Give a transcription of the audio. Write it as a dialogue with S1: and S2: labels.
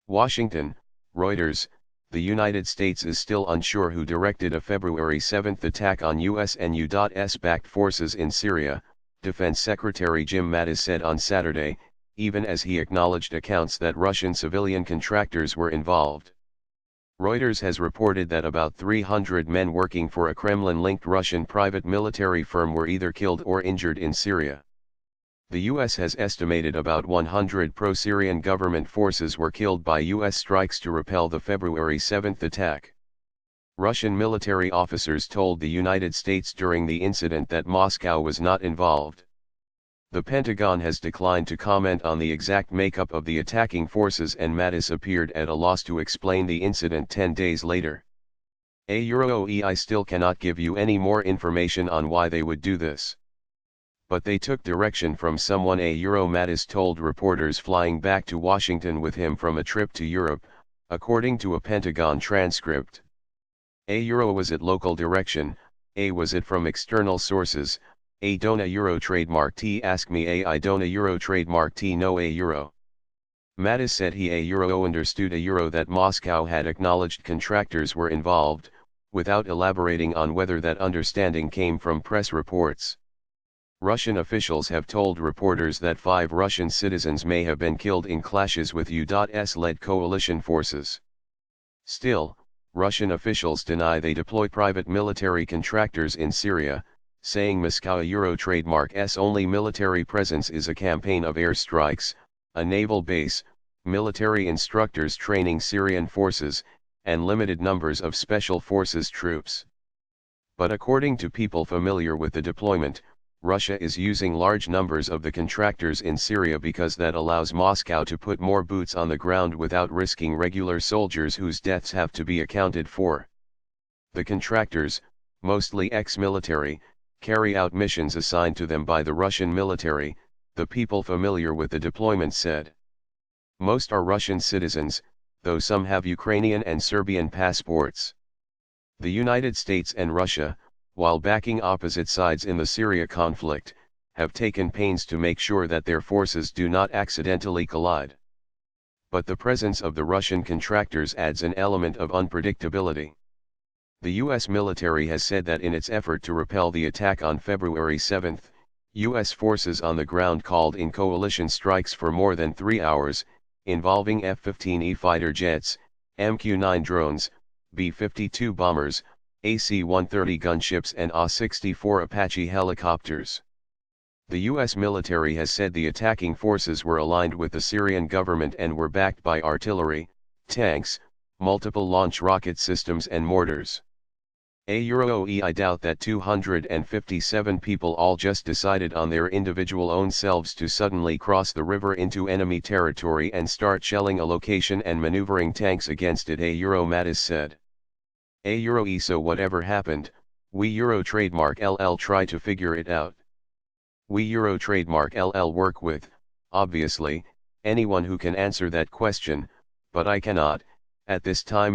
S1: Washington, Reuters, the United States is still unsure who directed a February 7 attack on U.S. and U.S.-backed forces in Syria, Defense Secretary Jim Mattis said on Saturday, even as he acknowledged accounts that Russian civilian contractors were involved. Reuters has reported that about 300 men working for a Kremlin-linked Russian private military firm were either killed or injured in Syria. The U.S. has estimated about 100 pro-Syrian government forces were killed by U.S. strikes to repel the February 7 attack. Russian military officers told the United States during the incident that Moscow was not involved. The Pentagon has declined to comment on the exact makeup of the attacking forces, and Mattis appeared at a loss to explain the incident 10 days later. I still cannot give you any more information on why they would do this. But they took direction from someone, Mattis told reporters flying back to Washington with him from a trip to Europe, according to a Pentagon transcript. Was it local direction? Was it from external sources? Don't a trademark T ask me I don't a trademark T no a. Mattis said he understood that Moscow had acknowledged contractors were involved, without elaborating on whether that understanding came from press reports. Russian officials have told reporters that 5 Russian citizens may have been killed in clashes with U.S.-led coalition forces. Still, Russian officials deny they deploy private military contractors in Syria, saying Moscow trademark's only military presence is a campaign of airstrikes, a naval base, military instructors training Syrian forces, and limited numbers of special forces troops. But according to people familiar with the deployment, Russia is using large numbers of the contractors in Syria because that allows Moscow to put more boots on the ground without risking regular soldiers whose deaths have to be accounted for. The contractors, mostly ex-military, carry out missions assigned to them by the Russian military, the people familiar with the deployment said. Most are Russian citizens, though some have Ukrainian and Serbian passports. The United States and Russia, while backing opposite sides in the Syria conflict, have taken pains to make sure that their forces do not accidentally collide. But the presence of the Russian contractors adds an element of unpredictability. The U.S. military has said that in its effort to repel the attack on February 7, U.S. forces on the ground called in coalition strikes for more than 3 hours, involving F-15E fighter jets, MQ-9 drones, B-52 bombers, AC-130 gunships and A-64 Apache helicopters. The U.S. military has said the attacking forces were aligned with the Syrian government and were backed by artillery, tanks, multiple launch rocket systems and mortars. I doubt that 257 people all just decided on their individual own selves to suddenly cross the river into enemy territory and start shelling a location and maneuvering tanks against it, Mattis said. So whatever happened, we trademark LL try to figure it out. We trademark LL work with, obviously, anyone who can answer that question, but I cannot, at this time.